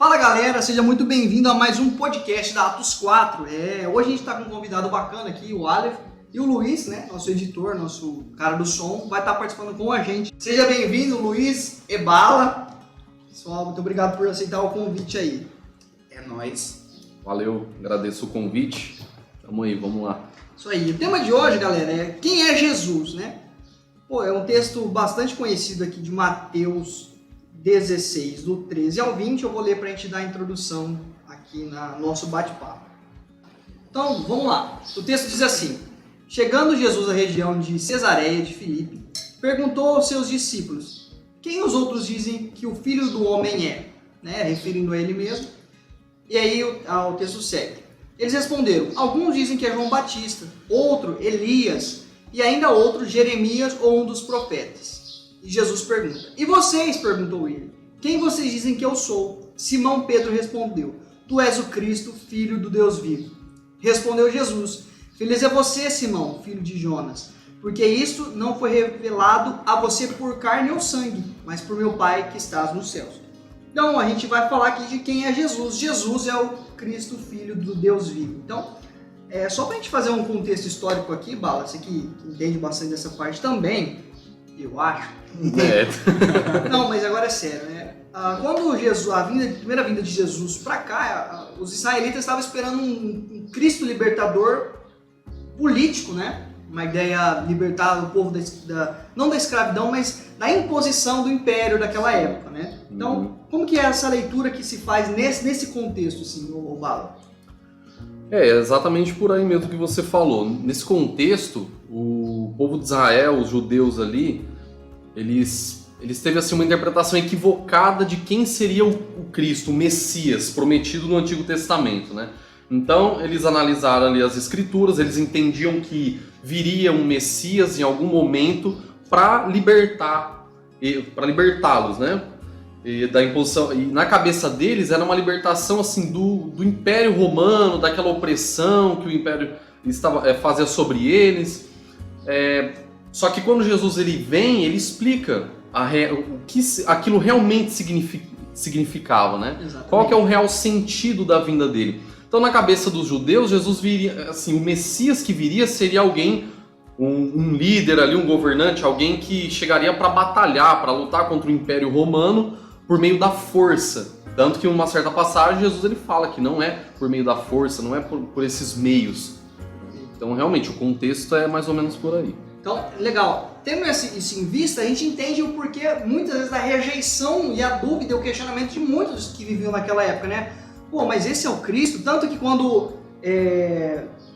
Fala galera, seja muito bem-vindo a mais um podcast da Atos 4. Hoje a gente está com um convidado bacana aqui, o Aleph, e o Luiz, né, nosso editor, nosso cara do som, vai estar participando com a gente. Seja bem-vindo, Luiz Ebala. Pessoal, muito obrigado por aceitar o convite aí. É nóis. Valeu, agradeço o convite. Tamo aí, vamos lá. Isso aí. O tema de hoje, galera, é quem é Jesus, né? É um texto bastante conhecido aqui de Mateus 16, do 13 ao 20, eu vou ler para a gente dar a introdução aqui no nosso bate-papo. Então, vamos lá. O texto diz assim: chegando Jesus à região de Cesareia de Filipe, perguntou aos seus discípulos: quem os outros dizem que o Filho do Homem é? Referindo a ele mesmo. E aí o texto segue. Eles responderam: alguns dizem que é João Batista, outro Elias, e ainda outro Jeremias ou um dos profetas. E Jesus pergunta: e vocês? Perguntou ele. Quem vocês dizem que eu sou? Simão Pedro respondeu: tu és o Cristo, filho do Deus vivo. Respondeu Jesus: feliz é você, Simão, filho de Jonas, porque isto não foi revelado a você por carne ou sangue, mas por meu Pai que estás nos céus. Então a gente vai falar aqui de quem é Jesus. Jesus é o Cristo, filho do Deus vivo. Então, só para a gente fazer um contexto histórico aqui, Bala, você que entende bastante dessa parte também, eu acho. Não, mas agora é sério, né? Quando a primeira vinda de Jesus para cá, os israelitas estavam esperando um Cristo libertador político, né? Uma ideia libertar o povo não da escravidão, mas da imposição do império daquela época, né? Então, como que é essa leitura que se faz nesse contexto, assim, o Bala? É exatamente por aí mesmo que você falou. Nesse contexto, o povo de Israel, os judeus ali, eles teve assim, uma interpretação equivocada de quem seria o Cristo, o Messias, prometido no Antigo Testamento, né? Então, eles analisaram ali as Escrituras, eles entendiam que viria um Messias em algum momento para libertá-los, né? E da imposição, e na cabeça deles era uma libertação assim do Império Romano, daquela opressão que o Império fazia sobre eles. Só que quando Jesus ele vem, ele explica o que aquilo realmente significava, né? Exatamente. Qual que é o real sentido da vinda dele. Então, na cabeça dos judeus, Jesus viria, assim, o Messias que viria seria alguém, um líder ali, um governante, alguém que chegaria para batalhar, para lutar contra o Império Romano por meio da força. Tanto que em uma certa passagem, Jesus ele fala que não é por meio da força, não é por esses meios. Então, realmente, o contexto é mais ou menos por aí. Então, legal. Tendo isso em vista, a gente entende o porquê, muitas vezes, da rejeição e a dúvida e o questionamento de muitos que viviam naquela época, né? Mas esse é o Cristo? Tanto que quando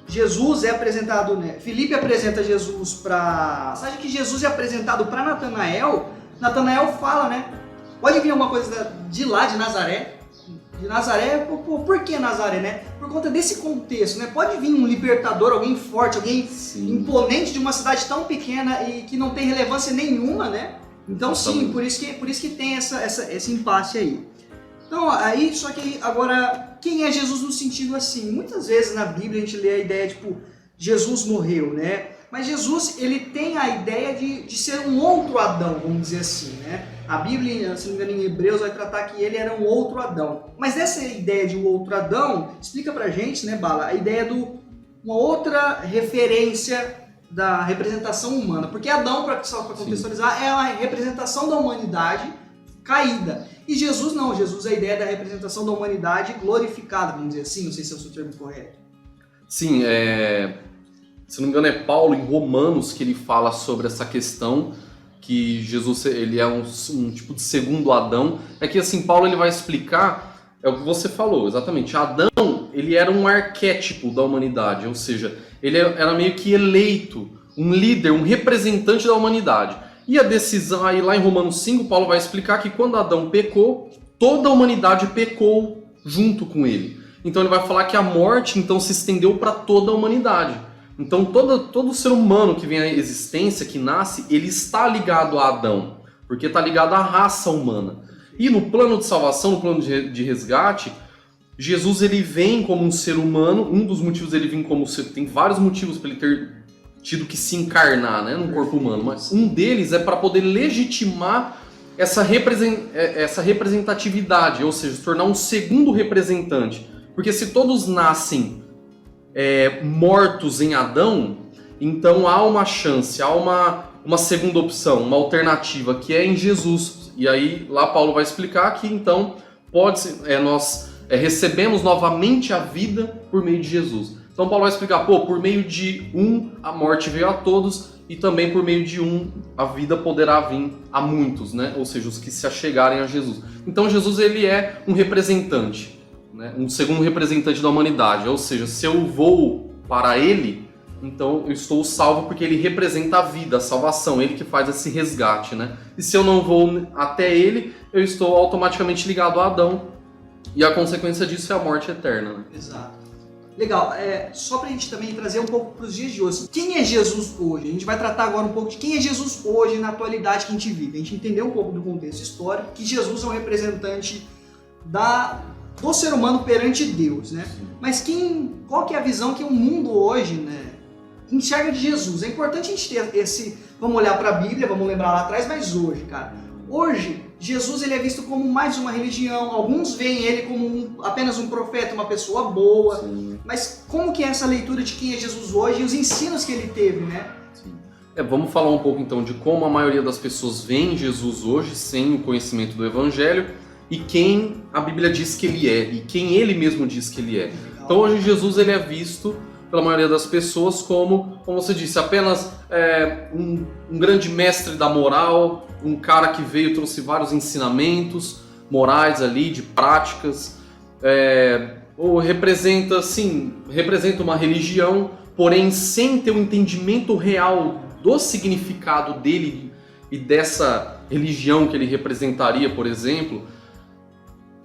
Jesus é apresentado, né? Filipe apresenta Jesus para... Sabe que Jesus é apresentado para Natanael? Natanael fala, né? Pode vir alguma coisa de lá, de Nazaré. De Nazaré, por que Nazaré, né? Por conta desse contexto, né? Pode vir um libertador, alguém forte, alguém imponente de uma cidade tão pequena e que não tem relevância nenhuma, né? Então sim, por isso que tem esse impasse aí. Então, só que agora, quem é Jesus no sentido assim? Muitas vezes na Bíblia a gente lê a ideia, tipo, Jesus morreu, né? Mas Jesus, ele tem a ideia de ser um outro Adão, vamos dizer assim, né? A Bíblia, se não me engano, em Hebreus, vai tratar que ele era um outro Adão. Mas essa ideia de um outro Adão, explica pra gente, né, Bala, a ideia uma outra referência da representação humana. Porque Adão, para contextualizar, é a representação da humanidade caída. E Jesus não, Jesus é a ideia da representação da humanidade glorificada, vamos dizer assim, não sei se é o seu termo correto. Sim, se não me engano é Paulo em Romanos que ele fala sobre essa questão que Jesus ele é um tipo de segundo Adão. É que assim, Paulo ele vai explicar, é o que você falou, exatamente. Adão, ele era um arquétipo da humanidade, ou seja, ele era meio que eleito, um líder, um representante da humanidade. E a decisão, aí lá em Romanos 5, Paulo vai explicar que quando Adão pecou, toda a humanidade pecou junto com ele. Então ele vai falar que a morte então se estendeu para toda a humanidade. Então todo ser humano que vem à existência, que nasce, ele está ligado a Adão, porque está ligado à raça humana. E no plano de salvação, no plano de resgate, Jesus ele vem como um ser humano. Um dos motivos ele vem como ser, tem vários motivos para ele ter tido que se encarnar, né, num corpo humano, mas um deles é para poder legitimar essa representatividade, ou seja, se tornar um segundo representante. Porque se todos nascem mortos em Adão, então há uma chance, há uma segunda opção, uma alternativa, que é em Jesus. E aí lá Paulo vai explicar que então nós recebemos novamente a vida por meio de Jesus. Então Paulo vai explicar, por meio de um a morte veio a todos, e também por meio de um a vida poderá vir a muitos, né? Ou seja, os que se achegarem a Jesus. Então Jesus ele é um representante, né? Um segundo representante da humanidade. Ou seja, se eu vou para ele, então eu estou salvo porque ele representa a vida, a salvação, ele que faz esse resgate, né? E se eu não vou até ele, eu estou automaticamente ligado a Adão, e a consequência disso é a morte eterna, né? Exato. Legal, só pra gente também trazer um pouco para os dias de hoje. Quem é Jesus hoje? A gente vai tratar agora um pouco de quem é Jesus hoje na atualidade que a gente vive. A gente entender um pouco do contexto histórico, que Jesus é um representante do ser humano perante Deus, né? Mas qual que é a visão que o mundo hoje, né, enxerga de Jesus? É importante a gente ter vamos olhar para a Bíblia, vamos lembrar lá atrás, mas hoje, cara, hoje Jesus ele é visto como mais uma religião. Alguns veem ele como apenas um profeta, uma pessoa boa. Sim. Mas como que é essa leitura de quem é Jesus hoje e os ensinos que ele teve, né? Sim. Vamos falar um pouco então de como a maioria das pessoas vê Jesus hoje sem o conhecimento do Evangelho e quem a Bíblia diz que ele é e quem ele mesmo diz que ele é. Legal. Então hoje Jesus ele é visto pela maioria das pessoas como você disse, apenas um grande mestre da moral, um cara que veio e trouxe vários ensinamentos morais ali, de práticas, ou representa uma religião, porém sem ter um entendimento real do significado dele e dessa religião que ele representaria, por exemplo.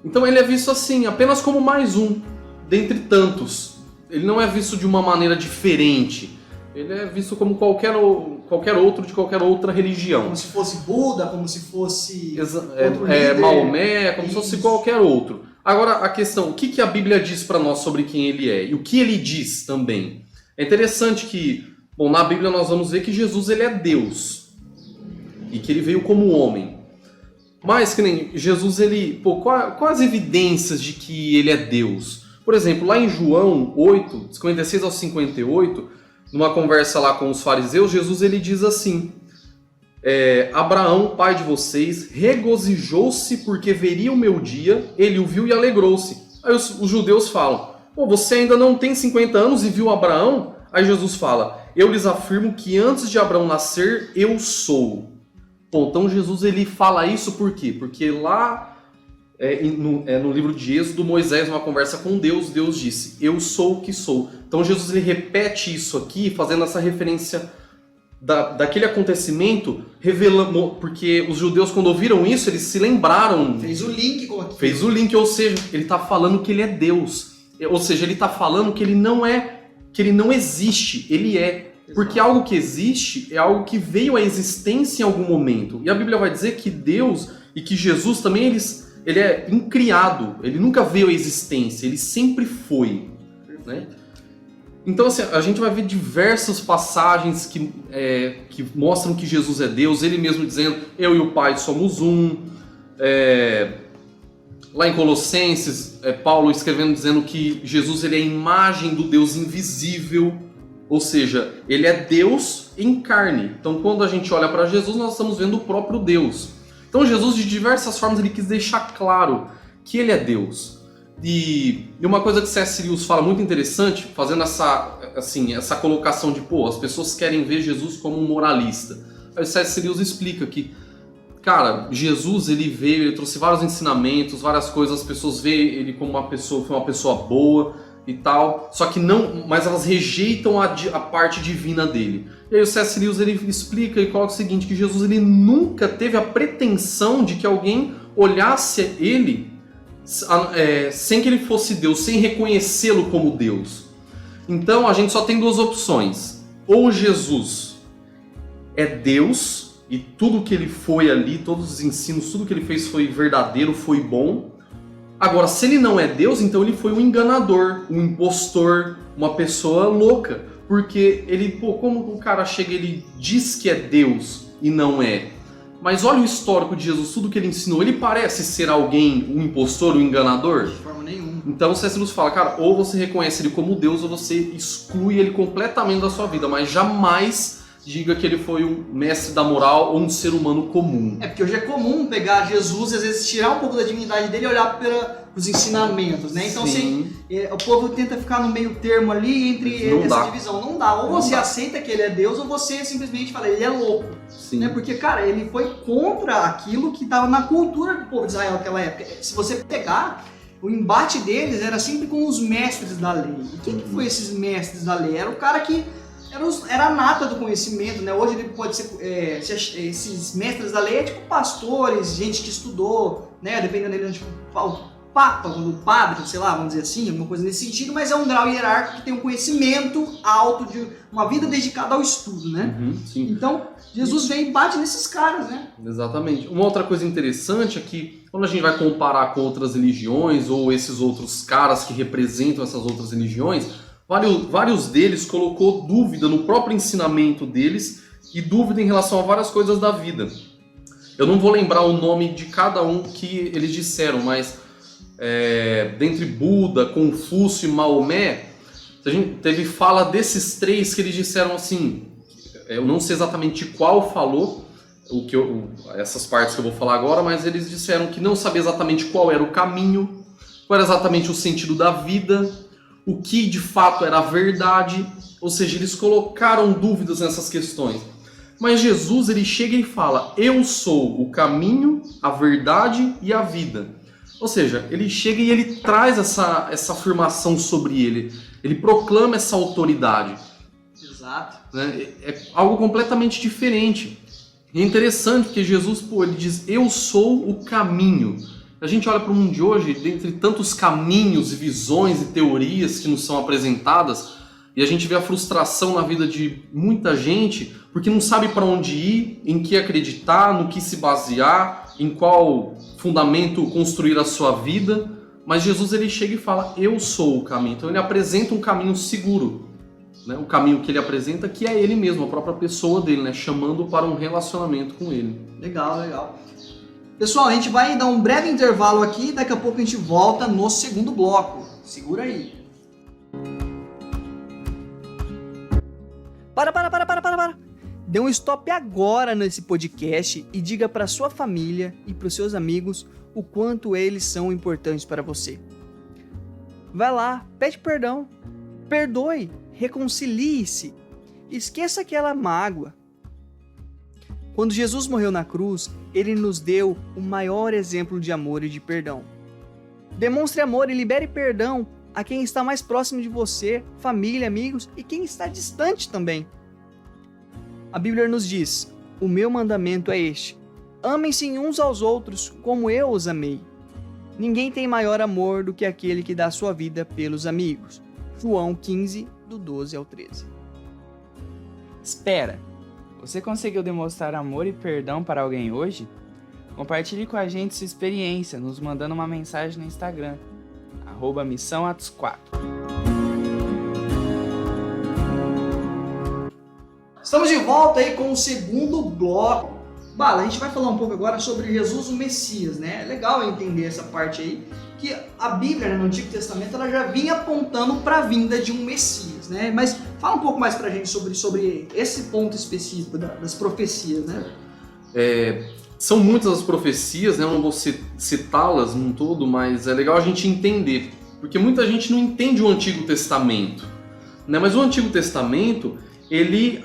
Então ele é visto assim, apenas como mais um, dentre tantos. Ele não é visto de uma maneira diferente. Ele é visto como qualquer outro de qualquer outra religião. Como se fosse Buda, como se fosse Maomé, como se fosse qualquer outro. Agora a questão, o que a Bíblia diz para nós sobre quem ele é? E o que ele diz também? É interessante que, na Bíblia nós vamos ver que Jesus ele é Deus. E que ele veio como homem. Mas que nem Jesus, quais as evidências de que ele é Deus? Por exemplo, lá em João 8, 56 ao 58, numa conversa lá com os fariseus, Jesus ele diz assim: Abraão, pai de vocês, regozijou-se porque veria o meu dia, ele o viu e alegrou-se. Aí os judeus falam: você ainda não tem 50 anos e viu Abraão? Aí Jesus fala: eu lhes afirmo que antes de Abraão nascer, eu sou. Então Jesus ele fala isso por quê? Porque lá no livro de Êxodo, Moisés, numa conversa com Deus, Deus disse: eu sou o que sou. Então Jesus ele repete isso aqui, fazendo essa referência daquele acontecimento, revelando, porque os judeus quando ouviram isso, eles se lembraram. Fez o link com aquilo. Fez o link, ou seja, ele está falando que ele é Deus. Ou seja, ele está falando que ele não existe, ele é. Porque algo que existe é algo que veio à existência em algum momento. E a Bíblia vai dizer que Deus e que Jesus também, ele é incriado, ele nunca veio à existência, ele sempre foi, né? Então assim, a gente vai ver diversas passagens que mostram que Jesus é Deus, ele mesmo dizendo: eu e o Pai somos um. Lá em Colossenses, Paulo escrevendo dizendo que Jesus ele é a imagem do Deus invisível, ou seja, ele é Deus em carne. Então quando a gente olha para Jesus, nós estamos vendo o próprio Deus. Então Jesus, de diversas formas, ele quis deixar claro que ele é Deus. E uma coisa que C.S. Lewis fala muito interessante, fazendo essa colocação de, as pessoas querem ver Jesus como um moralista. Aí o C.S. Lewis explica que, cara, Jesus, ele veio, ele trouxe vários ensinamentos, várias coisas, as pessoas veem ele como foi uma pessoa boa e tal, só que mas elas rejeitam a parte divina dele. E aí o C.S. Lewis ele explica e coloca o seguinte, que Jesus ele nunca teve a pretensão de que alguém olhasse ele sem que ele fosse Deus, sem reconhecê-lo como Deus. Então a gente só tem duas opções: ou Jesus é Deus e tudo que ele foi ali, todos os ensinos, tudo que ele fez foi verdadeiro, foi bom. Agora, se ele não é Deus, então ele foi um enganador, um impostor, uma pessoa louca. Porque ele, como o cara chega e ele diz que é Deus e não é? mas olha o histórico de Jesus, tudo que ele ensinou, ele parece ser alguém, um impostor, um enganador? De forma nenhuma. Então C.S. Lewis fala, cara, ou você reconhece ele como Deus ou você exclui ele completamente da sua vida, mas jamais diga que ele foi um mestre da moral ou um ser humano comum. É porque hoje é comum pegar Jesus e às vezes tirar um pouco da divindade dele e olhar para os ensinamentos, né? Então assim, o povo tenta ficar no meio termo ali entre essa divisão. Não dá. Ou você aceita que ele é Deus ou você simplesmente fala, ele é louco. Sim. Né? Porque, cara, ele foi contra aquilo que estava na cultura do povo de Israel naquela época. Se você pegar, o embate deles era sempre com os mestres da lei. E quem que foi esses mestres da lei? Era o cara que era a nata do conhecimento, né? Hoje ele pode ser, esses mestres da lei é tipo pastores, gente que estudou, né? Dependendo dele, tipo o papa, o padre, sei lá, vamos dizer assim, alguma coisa nesse sentido, mas é um grau hierárquico que tem um conhecimento alto, de uma vida dedicada ao estudo, né? Sim. Então, Jesus vem e bate nesses caras, né? Exatamente. Uma outra coisa interessante é que quando a gente vai comparar com outras religiões ou esses outros caras que representam essas outras religiões, vários deles colocou dúvida no próprio ensinamento deles e dúvida em relação a várias coisas da vida. Eu não vou lembrar o nome de cada um que eles disseram, mas dentre Buda, Confúcio e Maomé, a gente teve fala desses três que eles disseram assim, eu não sei exatamente qual falou, essas partes que eu vou falar agora, mas eles disseram que não sabia exatamente qual era o caminho, qual era exatamente o sentido da vida, o que de fato era a verdade, ou seja, eles colocaram dúvidas nessas questões. Mas Jesus, ele chega e fala, eu sou o caminho, a verdade e a vida. Ou seja, ele chega e ele traz essa afirmação sobre ele, ele proclama essa autoridade. Exato. Né? É algo completamente diferente. E é interessante porque Jesus, ele diz, eu sou o caminho. A gente olha para o mundo de hoje, dentre tantos caminhos, visões e teorias que nos são apresentadas, e a gente vê a frustração na vida de muita gente, porque não sabe para onde ir, em que acreditar, no que se basear, em qual fundamento construir a sua vida. Mas Jesus, ele chega e fala, eu sou o caminho. Então ele apresenta um caminho seguro, né? O caminho que ele apresenta, que é ele mesmo, a própria pessoa dele, né? Chamando para um relacionamento com ele. Legal, legal. Pessoal, a gente vai dar um breve intervalo aqui, daqui a pouco a gente volta no segundo bloco. Segura aí. Para. Dê um stop agora nesse podcast e diga para sua família e para os seus amigos o quanto eles são importantes para você. Vai lá, pede perdão, perdoe, reconcilie-se, esqueça aquela mágoa. Quando Jesus morreu na cruz, ele nos deu o maior exemplo de amor e de perdão. Demonstre amor e libere perdão a quem está mais próximo de você, família, amigos e quem está distante também. A Bíblia nos diz, o meu mandamento é este, amem-se uns aos outros como eu os amei. Ninguém tem maior amor do que aquele que dá sua vida pelos amigos. João 15, do 12 ao 13. Espera! Você conseguiu demonstrar amor e perdão para alguém hoje? Compartilhe com a gente sua experiência, nos mandando uma mensagem no Instagram, @missãoatos4. Estamos de volta aí com o segundo bloco. Bala, a gente vai falar um pouco agora sobre Jesus, o Messias, né? É legal entender essa parte aí, que a Bíblia, né, no Antigo Testamento, ela já vinha apontando para a vinda de um Messias, né? Mas fala um pouco mais pra gente sobre esse ponto específico das profecias, né? São muitas as profecias, né? Eu não vou citá-las num todo, mas é legal a gente entender, porque muita gente não entende o Antigo Testamento, né? Mas o Antigo Testamento, ele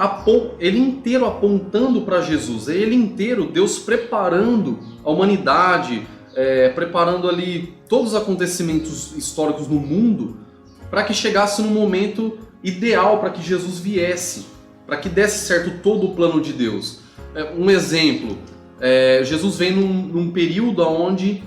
inteiro apontando para Jesus, é ele inteiro Deus preparando a humanidade, preparando ali todos os acontecimentos históricos no mundo para que chegasse no momento ideal para que Jesus viesse, para que desse certo todo o plano de Deus. Um exemplo, Jesus vem num período onde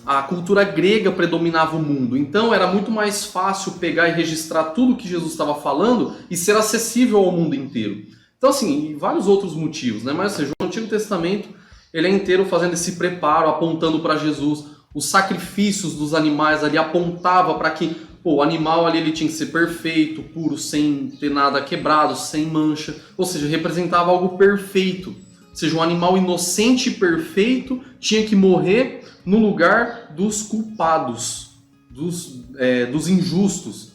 a cultura grega predominava o mundo, então era muito mais fácil pegar e registrar tudo que Jesus estava falando e ser acessível ao mundo inteiro. Então assim, e vários outros motivos, né? Mas ou seja, o Antigo Testamento ele é inteiro fazendo esse preparo, apontando para Jesus. Os sacrifícios dos animais ali apontava para que o animal ali ele tinha que ser perfeito, puro, sem ter nada quebrado, sem mancha. Ou seja, representava algo perfeito. Ou seja, um animal inocente e perfeito tinha que morrer no lugar dos culpados, dos injustos.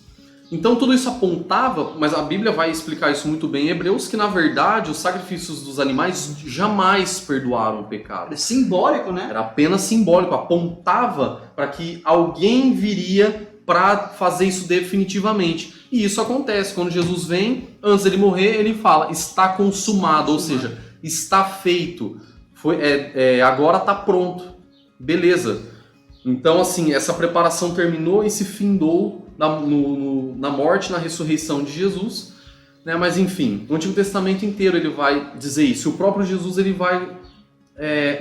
Então tudo isso apontava, mas a Bíblia vai explicar isso muito bem em Hebreus, que na verdade os sacrifícios dos animais jamais perdoaram o pecado. É simbólico, né? Era apenas simbólico, apontava para que alguém viria para fazer isso definitivamente. E isso acontece, quando Jesus vem, antes dele morrer, ele fala, está consumado, ou seja, está feito, agora está pronto, beleza. Então assim, essa preparação terminou e se findou na morte, na ressurreição de Jesus, né? Mas enfim, o Antigo Testamento inteiro ele vai dizer isso. E o próprio Jesus ele vai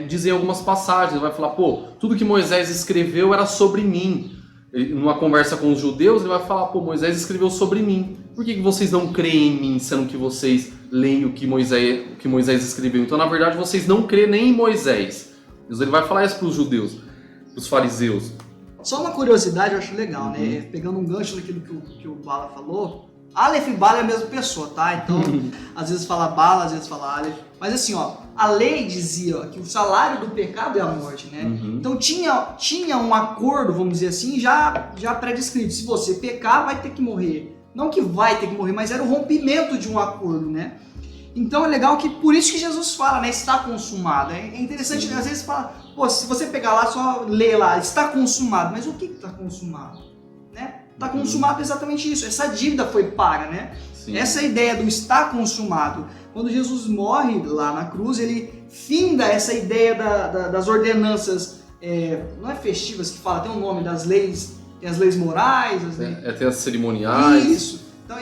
dizer em algumas passagens, ele vai falar, pô, tudo que Moisés escreveu era sobre mim. Numa conversa com os judeus, ele vai falar, pô, Moisés escreveu sobre mim. Por que vocês não creem em mim, sendo que vocês leem o que Moisés escreveu? Então, na verdade, vocês não creem nem em Moisés. Ele vai falar isso para os judeus, para os fariseus. Só uma curiosidade, eu acho legal, né? Pegando um gancho daquilo que o Bala falou, Aleph e Bala é a mesma pessoa, tá? Então, às vezes fala Bala, às vezes fala Aleph. Mas assim, ó, a lei dizia que o salário do pecado é a morte, né? Então tinha um acordo, vamos dizer assim, já pré-descrito. Se você pecar, vai ter que morrer. Não que vai ter que morrer, mas era o rompimento de um acordo, né? Então é legal que, por isso que Jesus fala, né? Está consumado. É interessante, às vezes fala, pô, se você pegar lá, só lê lá, está consumado. Mas o que está consumado? Né? Está consumado exatamente isso. Essa dívida foi paga, né? Sim. Essa ideia do está consumado. Quando Jesus morre lá na cruz, ele finda essa ideia das ordenanças, não é festivas que fala, tem um nome das leis, tem as leis morais, tem as cerimoniais. Isso. Então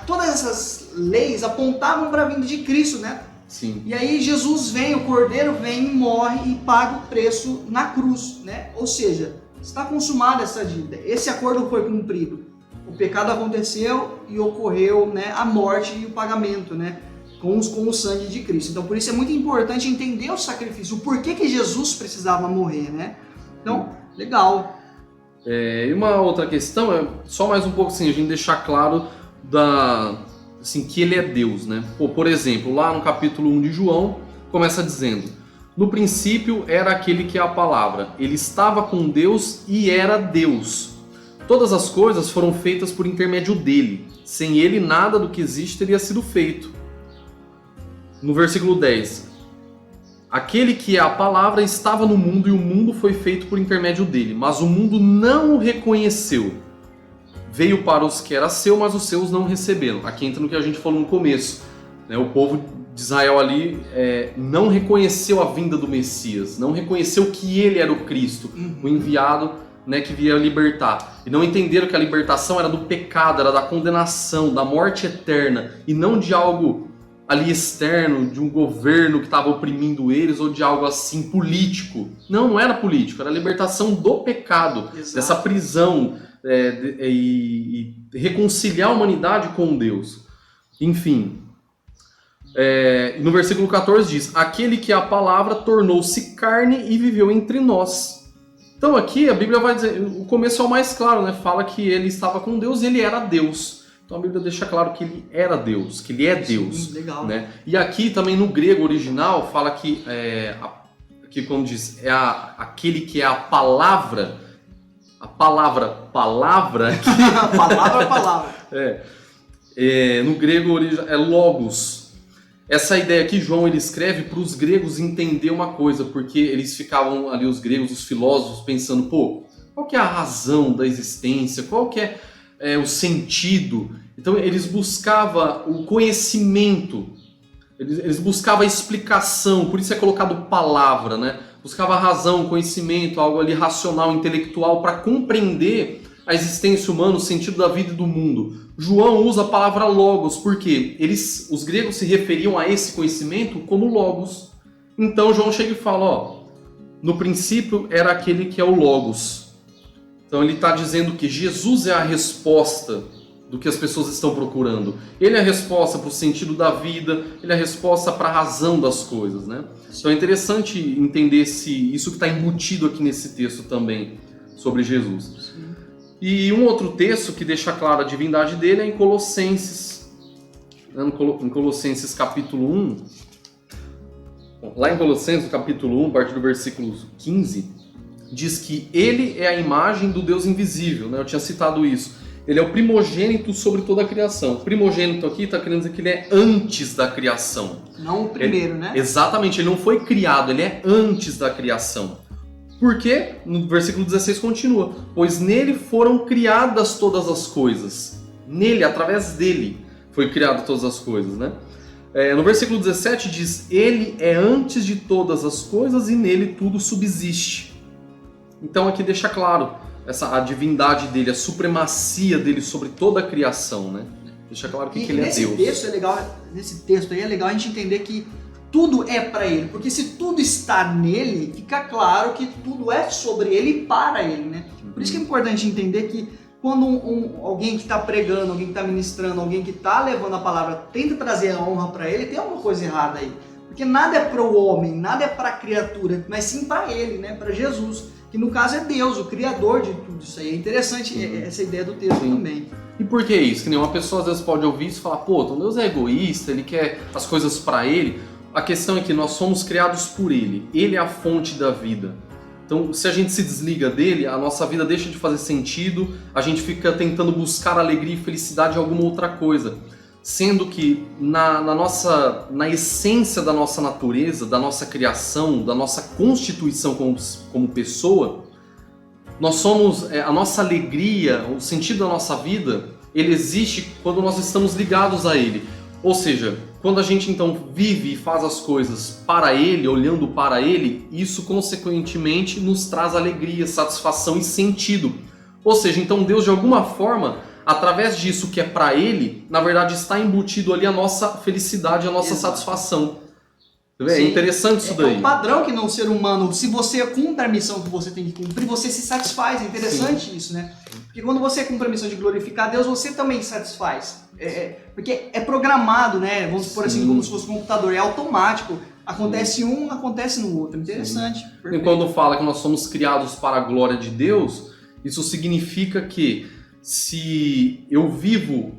todas essas leis apontavam para a vinda de Cristo, né? Sim. E aí Jesus vem, o Cordeiro vem, morre e paga o preço na cruz, né? Ou seja, está consumada essa dívida. Esse acordo foi cumprido. O pecado aconteceu e ocorreu, né, a morte e o pagamento, né, com o sangue de Cristo. Então, por isso é muito importante entender o sacrifício, o porquê que Jesus precisava morrer, né? Então, legal. E uma outra questão só mais um pouco assim, a gente deixar claro assim, que ele é Deus, né? Por exemplo, lá no capítulo 1 de João, começa dizendo: no princípio era aquele que é a palavra, ele estava com Deus e era Deus. Todas as coisas foram feitas por intermédio dele. Sem ele, nada do que existe teria sido feito. No versículo 10. Aquele que é a palavra estava no mundo e o mundo foi feito por intermédio dele. Mas o mundo não o reconheceu. Veio para os que era seu, mas os seus não receberam. Aqui entra no que a gente falou no começo. O povo de Israel ali não reconheceu a vinda do Messias. Não reconheceu que ele era o Cristo, o enviado, né, que viria libertar. E não entenderam que a libertação era do pecado, era da condenação, da morte eterna, e não de algo ali externo, de um governo que estava oprimindo eles, ou de algo assim político. Não era político, era a libertação do pecado. Exato. Dessa prisão, e reconciliar a humanidade com Deus. Enfim, no versículo 14 diz: aquele que é a palavra tornou-se carne e viveu entre nós. Então aqui a Bíblia vai dizer, o começo é o mais claro, né? Fala que ele estava com Deus e ele era Deus. Então a Bíblia deixa claro que ele era Deus, que ele é Deus. Sim, legal. Né? E aqui também no grego original fala que, como diz, aquele que é a palavra. A palavra. palavra. No grego original é logos. Essa ideia que João ele escreve para os gregos entender uma coisa, porque eles ficavam ali, os gregos, os filósofos, pensando, qual que é a razão da existência, qual que é o sentido? Então eles buscavam o conhecimento, eles buscavam a explicação, por isso é colocado palavra, né? Buscava a razão, o conhecimento, algo ali racional, intelectual, para compreender a existência humana, o sentido da vida e do mundo. João usa a palavra logos, porque os gregos se referiam a esse conhecimento como logos. Então João chega e fala, no princípio era aquele que é o logos. Então ele está dizendo que Jesus é a resposta do que as pessoas estão procurando. Ele é a resposta para o sentido da vida, ele é a resposta para a razão das coisas, né? Então é interessante entender isso que está embutido aqui nesse texto também, sobre Jesus. E um outro texto que deixa clara a divindade dele é em Colossenses. em Colossenses capítulo 1, lá em Colossenses capítulo 1, a partir do versículo 15, diz que ele é a imagem do Deus invisível, né? Eu tinha citado isso. Ele é o primogênito sobre toda a criação. O primogênito aqui está querendo dizer que ele é antes da criação. Não o primeiro, né? Exatamente, ele não foi criado, ele é antes da criação. Por quê? No versículo 16 continua. Pois nele foram criadas todas as coisas. Nele, através dele, foi criado todas as coisas, né? No versículo 17 diz, ele é antes de todas as coisas e nele tudo subsiste. Então aqui deixa claro a divindade dele, a supremacia dele sobre toda a criação, né? Deixa claro que ele é Deus. Nesse texto aí é legal a gente entender que tudo é para ele, porque se tudo está nele, fica claro que tudo é sobre ele e para ele, né? Por isso que é importante entender que quando alguém que está pregando, alguém que está ministrando, alguém que está levando a palavra tenta trazer a honra para ele, tem alguma coisa errada aí. Porque nada é para o homem, nada é para a criatura, mas sim para ele, né? Para Jesus. Que no caso é Deus, o Criador de tudo isso aí. É interessante essa ideia do texto também. E por que isso? Que nenhuma pessoa às vezes pode ouvir isso e falar, pô, então Deus é egoísta, ele quer as coisas para ele. A questão é que nós somos criados por ele, ele é a fonte da vida. Então, se a gente se desliga dele, a nossa vida deixa de fazer sentido, a gente fica tentando buscar alegria e felicidade em alguma outra coisa. Sendo que na essência da nossa natureza, da nossa criação, da nossa constituição como pessoa, nós somos, a nossa alegria, o sentido da nossa vida, ele existe quando nós estamos ligados a ele. Ou seja, quando a gente então vive e faz as coisas para ele, olhando para ele, isso consequentemente nos traz alegria, satisfação e sentido. Ou seja, então Deus de alguma forma, através disso que é para ele, na verdade está embutido ali a nossa felicidade, a nossa satisfação. É interessante isso daí. É um padrão que no ser humano, se você cumpre a missão que você tem que cumprir, você se satisfaz. É interessante isso, né? Porque quando você cumpre a missão de glorificar Deus, você também se satisfaz. Porque é programado, né? Vamos supor assim, como se fosse um computador, é automático. Acontece um, acontece no outro. Interessante. E quando fala que nós somos criados para a glória de Deus, isso significa que se eu vivo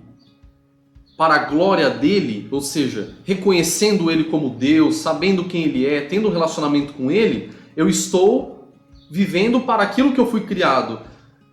para a glória dele, ou seja, reconhecendo ele como Deus, sabendo quem ele é, tendo um relacionamento com ele, eu estou vivendo para aquilo que eu fui criado.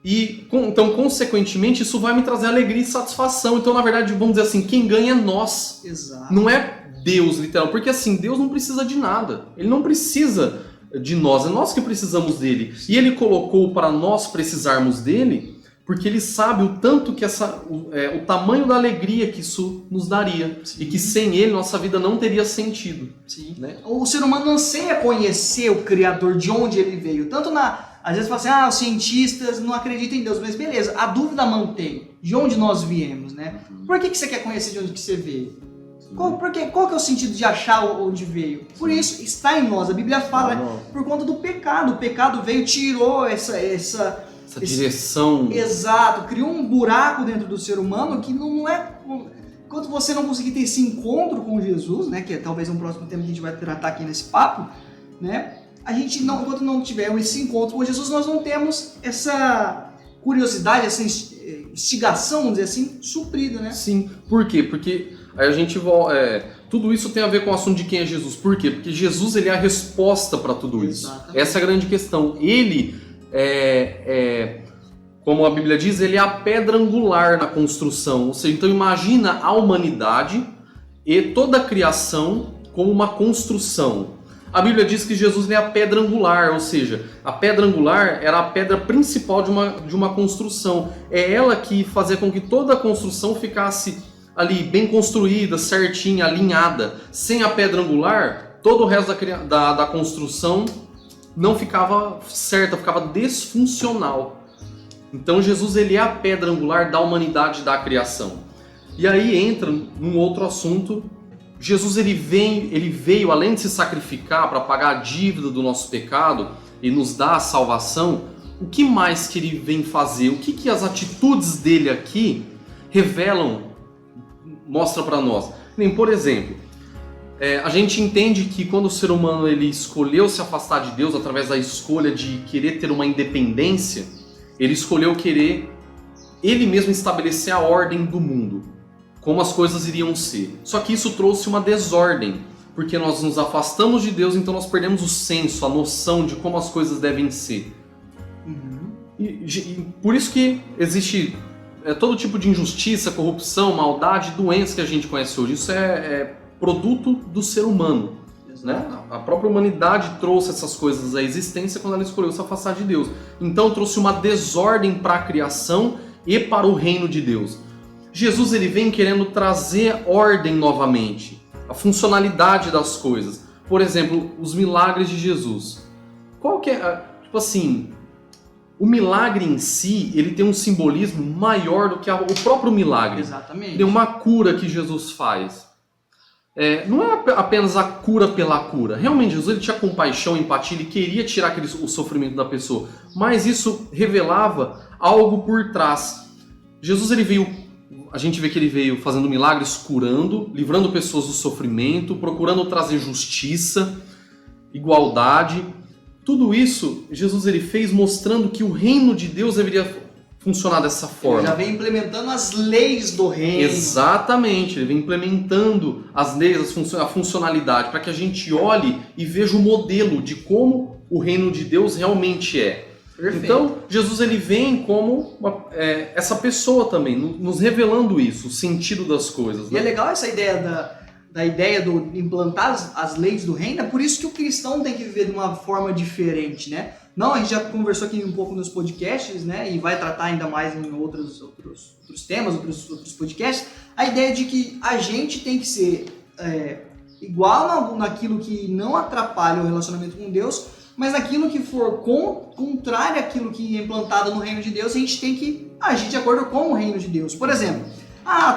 E então, consequentemente, isso vai me trazer alegria e satisfação. Então, na verdade, vamos dizer assim, quem ganha é nós. Exato. Não é Deus, literal. Porque assim, Deus não precisa de nada. Ele não precisa de nós, é nós que precisamos dele. E ele colocou para nós precisarmos dele, porque ele sabe o tanto que o tamanho da alegria que isso nos daria. Sim. E que sem ele nossa vida não teria sentido. Sim. Né? O ser humano anseia conhecer o Criador, de onde ele veio. Às vezes fala assim, os cientistas não acreditam em Deus, mas beleza, a dúvida mantém. De onde nós viemos, né? Por que você quer conhecer de onde que você veio? Qual que é o sentido de achar onde veio? Por isso, está em nós. A Bíblia fala por conta do pecado. O pecado veio, tirou essa direção. Exato, criou um buraco dentro do ser humano que não é... Enquanto você não conseguir ter esse encontro com Jesus, né, que é talvez um próximo tema que a gente vai tratar aqui nesse papo, né, enquanto não tiver esse encontro com Jesus, nós não temos essa curiosidade, essa instigação, vamos dizer assim, suprida, né? Sim, por quê? Porque aí a gente tudo isso tem a ver com o assunto de quem é Jesus. Por quê? Porque Jesus ele é a resposta para tudo isso. Exatamente. Essa é a grande questão. Ele como a Bíblia diz, ele é a pedra angular na construção. Ou seja, então imagina a humanidade e toda a criação como uma construção. A Bíblia diz que Jesus é a pedra angular, ou seja, a pedra angular era a pedra principal de uma construção. É ela que fazia com que toda a construção ficasse ali bem construída, certinha, alinhada. Sem a pedra angular, todo o resto da construção não ficava certa, ficava disfuncional. Então Jesus ele é a pedra angular da humanidade, da criação. E aí entra num outro assunto. Jesus ele veio além de se sacrificar para pagar a dívida do nosso pecado e nos dar a salvação. O que mais que ele vem fazer? O que as atitudes dele aqui revelam, mostra para nós? Por exemplo, a gente entende que quando o ser humano ele escolheu se afastar de Deus através da escolha de querer ter uma independência, ele escolheu querer ele mesmo estabelecer a ordem do mundo. como as coisas iriam ser. Só que isso trouxe uma desordem, porque nós nos afastamos de Deus, então nós perdemos o senso, a noção de como as coisas devem ser. E por isso que existe todo tipo de injustiça, corrupção, maldade, doença que a gente conhece hoje. Isso é produto do ser humano. Né? A própria humanidade trouxe essas coisas à existência quando ela escolheu se afastar de Deus. Então trouxe uma desordem para a criação e para o reino de Deus. Jesus ele vem querendo trazer ordem novamente, a funcionalidade das coisas. Por exemplo, os milagres de Jesus. Qual que é, tipo assim, o milagre em si, ele tem um simbolismo maior do que o próprio milagre. Exatamente. Tem uma cura que Jesus faz. Não é apenas a cura pela cura. Realmente, Jesus ele tinha compaixão, empatia, ele queria tirar o sofrimento da pessoa. Mas isso revelava algo por trás. Jesus ele veio, a gente vê que ele veio fazendo milagres, curando, livrando pessoas do sofrimento, procurando trazer justiça, igualdade. Tudo isso, Jesus ele fez mostrando que o reino de Deus deveria funcionar dessa forma. Ele já vem implementando as leis do reino. Exatamente, ele vem implementando as leis, a funcionalidade, para que a gente olhe e veja o modelo de como o reino de Deus realmente é. Perfeito. Então, Jesus ele vem como essa pessoa também, nos revelando isso, o sentido das coisas. E é legal essa ideia da ideia do implantar as leis do reino, é por isso que o cristão tem que viver de uma forma diferente, né? Não, a gente já conversou aqui um pouco nos podcasts, né? E vai tratar ainda mais em outros temas, outros podcasts. A ideia de que a gente tem que ser igual naquilo que não atrapalha o relacionamento com Deus, mas naquilo que for contrário àquilo que é implantado no reino de Deus, a gente tem que agir de acordo com o reino de Deus. Por exemplo,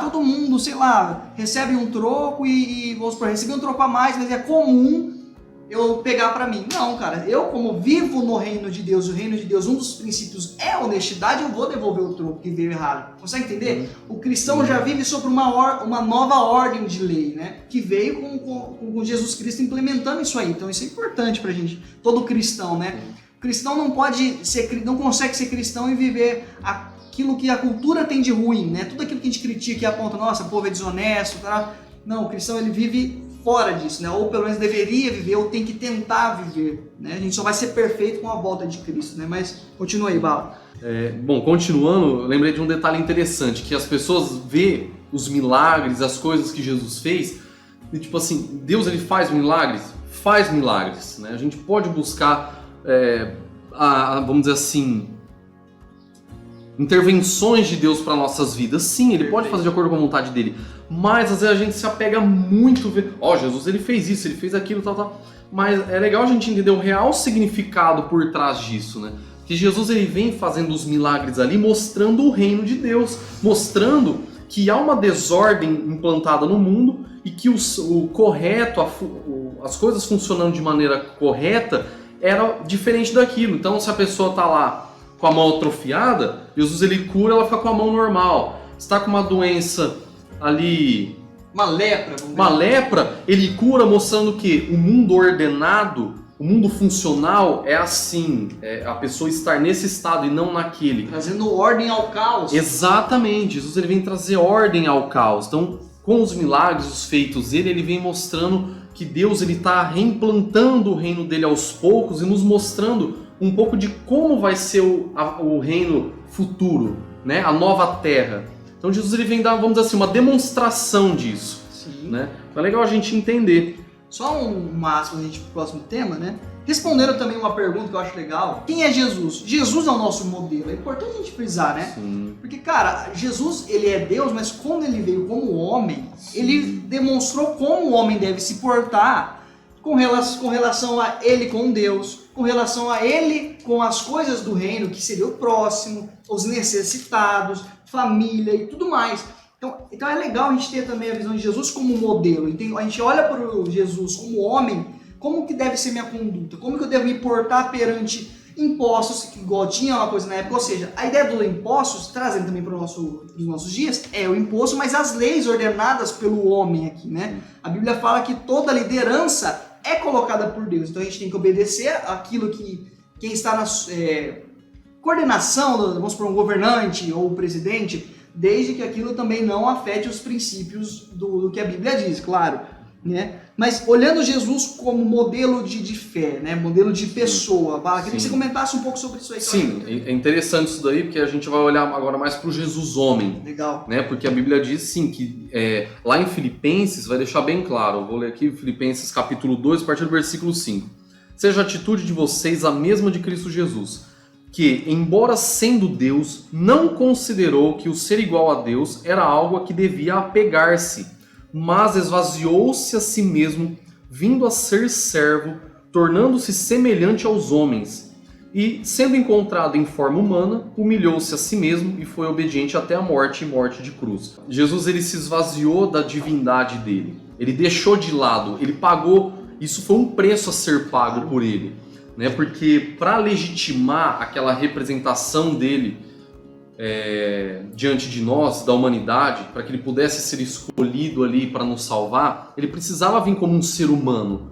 todo mundo, sei lá, recebe um troco e vamos supor, recebi um troco a mais, mas é comum eu pegar pra mim. Não, cara, eu como vivo no reino de Deus, o reino de Deus, um dos princípios é a honestidade, eu vou devolver o troco que veio errado. Consegue entender? O cristão já vive sobre uma nova ordem de lei, né? Que veio com Jesus Cristo implementando isso aí. Então isso é importante pra gente, todo cristão, né? O cristão não consegue ser cristão e viver aquilo que a cultura tem de ruim, né? Tudo aquilo que a gente critica e aponta, nossa, o povo é desonesto, tá? Não, o cristão ele vive fora disso, né? Ou pelo menos deveria viver, ou tem que tentar viver, né? A gente só vai ser perfeito com a volta de Cristo, né? Mas continua aí, Bala. Bom, continuando, eu lembrei de um detalhe interessante, que as pessoas vê os milagres, as coisas que Jesus fez, e tipo assim, Deus ele faz milagres, né? A gente pode buscar, vamos dizer assim, intervenções de Deus para nossas vidas. Sim, ele pode fazer de acordo com a vontade dele, mas às vezes a gente se apega muito, Jesus ele fez isso, ele fez aquilo, tal. Mas é legal a gente entender o real significado por trás disso, né? Que Jesus ele vem fazendo os milagres ali, mostrando o reino de Deus, mostrando que há uma desordem implantada no mundo e que o correto, as coisas funcionando de maneira correta era diferente daquilo. Então se a pessoa tá lá com a mão atrofiada, Jesus ele cura, ela fica com a mão normal. Está com uma doença ali, uma lepra, ele cura, mostrando que o mundo ordenado, o mundo funcional é assim, a pessoa estar nesse estado e não naquele. Trazendo ordem ao caos. Exatamente, Jesus ele vem trazer ordem ao caos. Então, com os milagres, os feitos dele, ele vem mostrando que Deus ele está reimplantando o reino dele aos poucos e nos mostrando um pouco de como vai ser o reino futuro, né? A nova terra. Então Jesus ele vem dar, vamos dizer assim, uma demonstração disso. Sim. Né? Então é legal a gente entender. Só uma aspa pro próximo tema, né? Responderam também uma pergunta que eu acho legal. Quem é Jesus? Jesus é o nosso modelo. É importante a gente frisar, né? Sim. Porque, cara, Jesus, ele é Deus, mas quando ele veio como homem, ele demonstrou como o homem deve se portar com relação a ele com Deus, com relação a ele com as coisas do reino, que seria o próximo, os necessitados, família e tudo mais. Então é legal a gente ter também a visão de Jesus como modelo. A gente olha para o Jesus como homem, como que deve ser minha conduta, como que eu devo me portar perante impostos, que igual tinha uma coisa na época. Ou seja, a ideia dos impostos, trazendo também para os nossos dias, é o imposto, mas as leis ordenadas pelo homem aqui, né? A Bíblia fala que toda liderança é colocada por Deus, então a gente tem que obedecer aquilo que quem está na coordenação, vamos supor, um governante ou o presidente, desde que aquilo também não afete os princípios do que a Bíblia diz, claro, né? Mas olhando Jesus como modelo de fé, né? Modelo de pessoa, queria que você comentasse um pouco sobre isso aí. Sim, é interessante isso daí, porque a gente vai olhar agora mais para o Jesus homem. Legal. Né? Porque a Bíblia diz, sim, que lá em Filipenses, vai deixar bem claro, eu vou ler aqui Filipenses capítulo 2, a partir do versículo 5. Seja a atitude de vocês a mesma de Cristo Jesus, que, embora sendo Deus, não considerou que o ser igual a Deus era algo a que devia apegar-se, mas esvaziou-se a si mesmo, vindo a ser servo, tornando-se semelhante aos homens. E, sendo encontrado em forma humana, humilhou-se a si mesmo e foi obediente até a morte e morte de cruz. Jesus, ele se esvaziou da divindade dele. Ele deixou de lado, ele pagou, isso foi um preço a ser pago por ele. Né? Porque para legitimar aquela representação dele diante de nós, da humanidade, para que ele pudesse ser escolhido ali para nos salvar, ele precisava vir como um ser humano.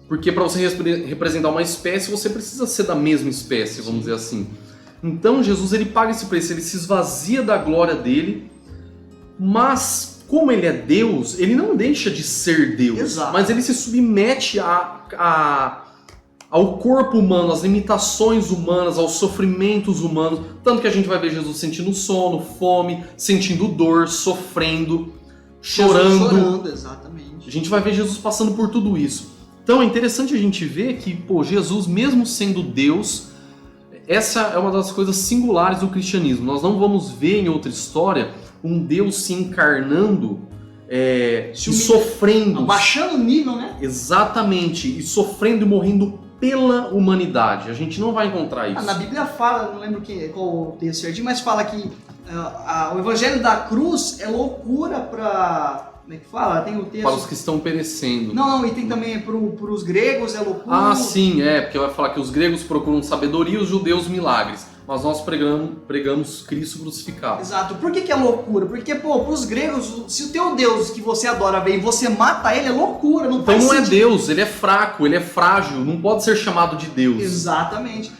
Porque para você representar uma espécie, você precisa ser da mesma espécie, vamos dizer assim. Então Jesus, ele paga esse preço, ele se esvazia da glória dele, mas como ele é Deus, ele não deixa de ser Deus. Exato. Mas ele se submete ao corpo humano, às limitações humanas, aos sofrimentos humanos. Tanto que a gente vai ver Jesus sentindo sono, fome, sentindo dor, sofrendo, chorando. Exatamente. A gente vai ver Jesus passando por tudo isso. Então é interessante a gente ver que, Jesus, mesmo sendo Deus, essa é uma das coisas singulares do cristianismo. Nós não vamos ver em outra história um Deus se encarnando e sofrendo. Abaixando o nível, né? Exatamente. E sofrendo e morrendo pela humanidade. A gente não vai encontrar isso. Na Bíblia fala, não lembro qual o texto certinho, mas fala que o evangelho da cruz é loucura para... Como é que fala? Tem o texto... Para os que estão perecendo. Não, e tem também para os gregos é loucura. Sim, porque vai falar que os gregos procuram sabedoria e os judeus milagres. Mas nós pregamos Cristo crucificado. Exato. Por que é loucura? Porque, para os gregos, se o teu Deus que você adora vem e você mata ele, é loucura. Não então faz não sentido. É Deus, ele é fraco, ele é frágil, não pode ser chamado de Deus. Exatamente.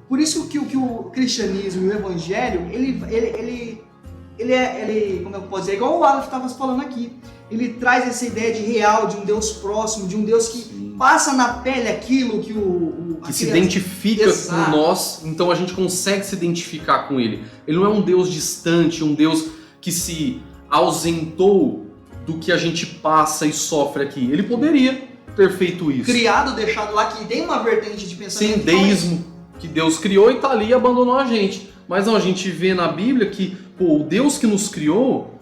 Por isso que o cristianismo e o evangelho, ele como eu posso dizer, igual o Aleph estava falando aqui, ele traz essa ideia de real, de um Deus próximo, de um Deus que passa na pele aquilo que que se identifica com nós, então a gente consegue se identificar com ele. Ele não é um Deus distante, um Deus que se ausentou do que a gente passa e sofre aqui. Ele poderia ter feito isso. Criado, deixado lá, que tem uma vertente de pensamento. Sim, deísmo, que Deus criou e tá ali e abandonou a gente. Mas não, a gente vê na Bíblia que o Deus que nos criou,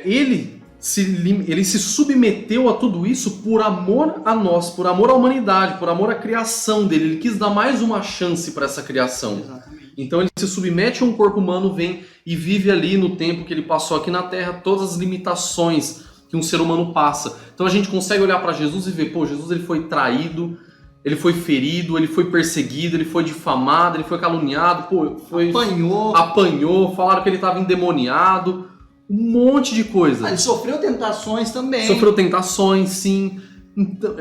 ele se submeteu a tudo isso por amor a nós, por amor à humanidade, por amor à criação dele. Ele quis dar mais uma chance para essa criação. Exatamente. Então ele se submete a um corpo humano, vem e vive ali no tempo que ele passou aqui na Terra, todas as limitações que um ser humano passa. Então a gente consegue olhar para Jesus e ver, Jesus ele foi traído, ele foi ferido, ele foi perseguido, ele foi difamado, ele foi caluniado, apanhou, falaram que ele estava endemoniado, um monte de coisa. Ele sofreu tentações também. Sofreu tentações, sim. Então,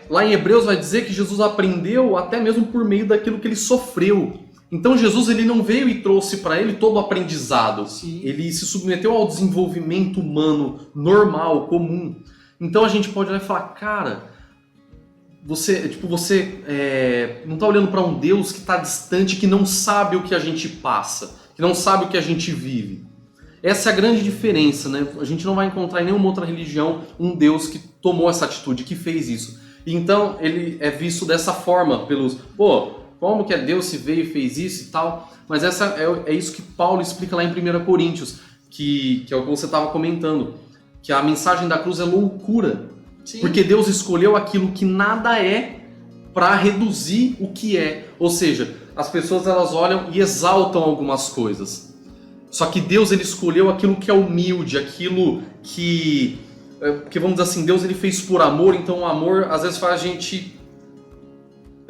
lá em Hebreus vai dizer que Jesus aprendeu até mesmo por meio daquilo que ele sofreu. Então Jesus ele não veio e trouxe para ele todo o aprendizado. Sim. Ele se submeteu ao desenvolvimento humano normal, comum. Então a gente pode olhar e falar, cara, você não está olhando para um Deus que está distante, que não sabe o que a gente passa, que não sabe o que a gente vive. Essa é a grande diferença, né? A gente não vai encontrar em nenhuma outra religião um Deus que tomou essa atitude, que fez isso. Então ele é visto dessa forma pelos... como que é Deus se veio e fez isso e tal? Mas é isso que Paulo explica lá em 1 Coríntios, que é o que você estava comentando, que a mensagem da cruz é loucura. Sim. Porque Deus escolheu aquilo que nada é para reduzir o que é. Ou seja, as pessoas elas olham e exaltam algumas coisas. Só que Deus ele escolheu aquilo que é humilde, aquilo que vamos dizer assim, Deus ele fez por amor, então o amor às vezes faz a gente,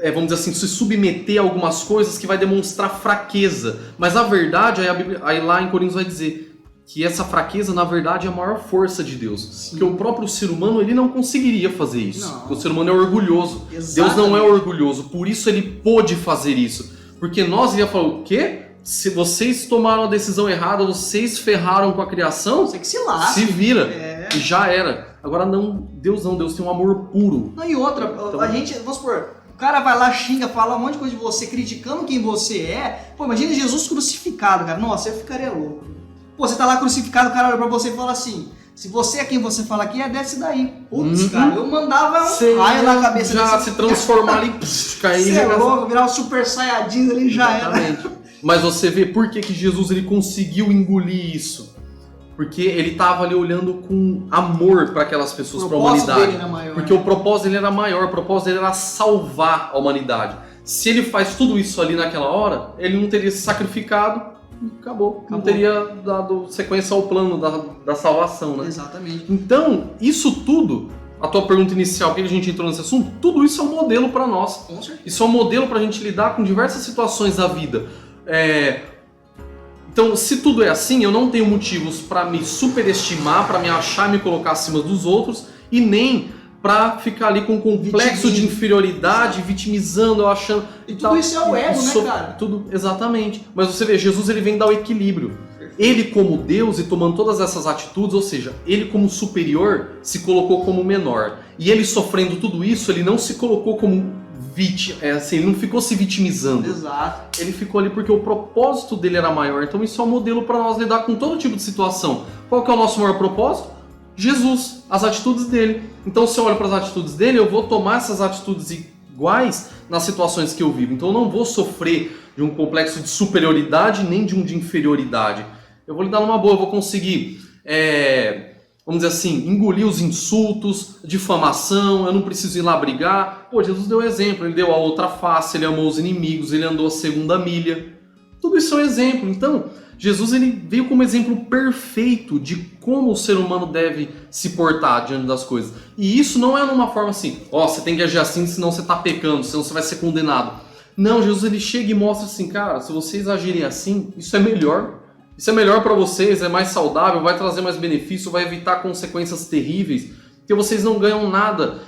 vamos dizer assim, se submeter a algumas coisas que vai demonstrar fraqueza. Mas na verdade, aí lá em Coríntios vai dizer que essa fraqueza, na verdade, é a maior força de Deus. Sim. Porque o próprio ser humano, ele não conseguiria fazer isso. Não. Porque o ser humano é orgulhoso. Exatamente. Deus não é orgulhoso, por isso ele pôde fazer isso. Porque nós iríamos falar, o quê? se vocês tomaram a decisão errada, vocês ferraram com a criação, Você que se lasca. se vira. É. E já era. Agora não, Deus tem um amor puro. Não, e outra, a gente, vamos supor, o cara vai lá, xinga, fala um monte de coisa de você, criticando quem você é. Pô, imagina Jesus crucificado, cara. Nossa, eu ficaria louco. Pô, você tá lá crucificado, o cara olha pra você e fala assim: se você é quem você fala aqui, desce daí. Putz, cara, eu mandava um raio na cabeça já desse se transformar ali, cair. Você é louco, virar o Super Saiyajin ali já Exatamente. Mas você vê por que Jesus ele conseguiu engolir isso. Porque ele estava ali olhando com amor para aquelas pessoas, para a humanidade. Dele era maior, porque o propósito dele era maior, o propósito dele era salvar a humanidade. Se ele faz tudo isso ali naquela hora, ele não teria se sacrificado e acabou. Não teria dado sequência ao plano da salvação, né? Exatamente. Então, isso tudo, a tua pergunta inicial, por que a gente entrou nesse assunto? Tudo isso é um modelo para nós. Com certeza. Isso é um modelo para a gente lidar com diversas situações da vida. Então, se tudo é assim, eu não tenho motivos para me superestimar, para me achar e me colocar acima dos outros, e nem para ficar ali com um complexo de inferioridade, vitimizando, eu achando... E tudo isso é o ego, né, cara? Tudo, exatamente. Mas você vê, Jesus ele vem dar o equilíbrio. Ele como Deus e tomando todas essas atitudes, ou seja, ele como superior se colocou como menor. E ele sofrendo tudo isso, ele não se colocou como vítima, assim, ele não ficou se vitimizando. Exato. Ele ficou ali porque o propósito dele era maior. Então isso é um modelo para nós lidar com todo tipo de situação. Qual que é o nosso maior propósito? Jesus, as atitudes dele. Então se eu olho para as atitudes dele, eu vou tomar essas atitudes iguais nas situações que eu vivo. Então eu não vou sofrer de um complexo de superioridade nem de um de inferioridade. Eu vou lidar numa boa, eu vou conseguir, vamos dizer assim, engolir os insultos, difamação, eu não preciso ir lá brigar. Pô, Jesus deu exemplo, ele deu a outra face, ele amou os inimigos, ele andou a segunda milha. Tudo isso é um exemplo. Então, Jesus ele veio como exemplo perfeito de como o ser humano deve se portar diante das coisas. E isso não é numa forma assim, você tem que agir assim, senão você está pecando, senão você vai ser condenado. Não, Jesus ele chega e mostra assim, cara, se vocês agirem assim, isso é melhor. Isso é melhor para vocês, é mais saudável, vai trazer mais benefício, vai evitar consequências terríveis, porque vocês não ganham nada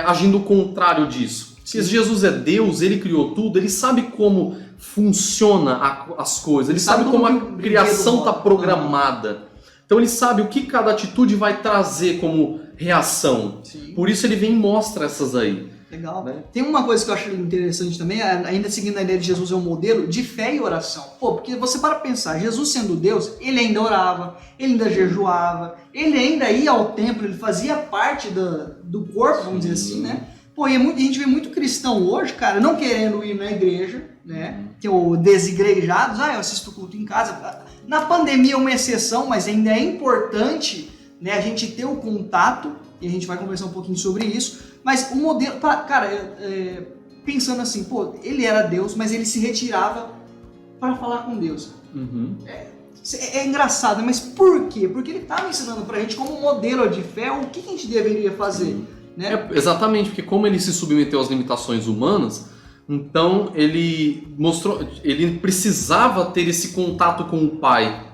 agindo o contrário disso. Se Jesus é Deus, ele criou tudo, ele sabe como funciona as coisas, ele sabe como a criação está programada. Então ele sabe o que cada atitude vai trazer como reação. Sim. Por isso ele vem e mostra essas aí. Legal. Né? Tem uma coisa que eu acho interessante também, ainda seguindo a ideia de Jesus é um modelo de fé e oração. Pô, porque você para pensar, Jesus sendo Deus, ele ainda orava, ele ainda jejuava, ele ainda ia ao templo, ele fazia parte do corpo, vamos dizer assim, né? Pô, e a gente vê muito cristão hoje, cara, não querendo ir na igreja, né? Que é o desigrejados, eu assisto culto em casa. Na pandemia é uma exceção, mas ainda é importante, né, a gente ter o contato, e a gente vai conversar um pouquinho sobre isso. Mas o modelo, cara, pensando assim, pô, ele era Deus, mas ele se retirava para falar com Deus. Uhum. É engraçado, mas por quê? Porque ele estava ensinando pra gente como modelo de fé o que a gente deveria fazer. Né? Exatamente, porque como ele se submeteu às limitações humanas, então ele mostrou, ele precisava ter esse contato com o Pai.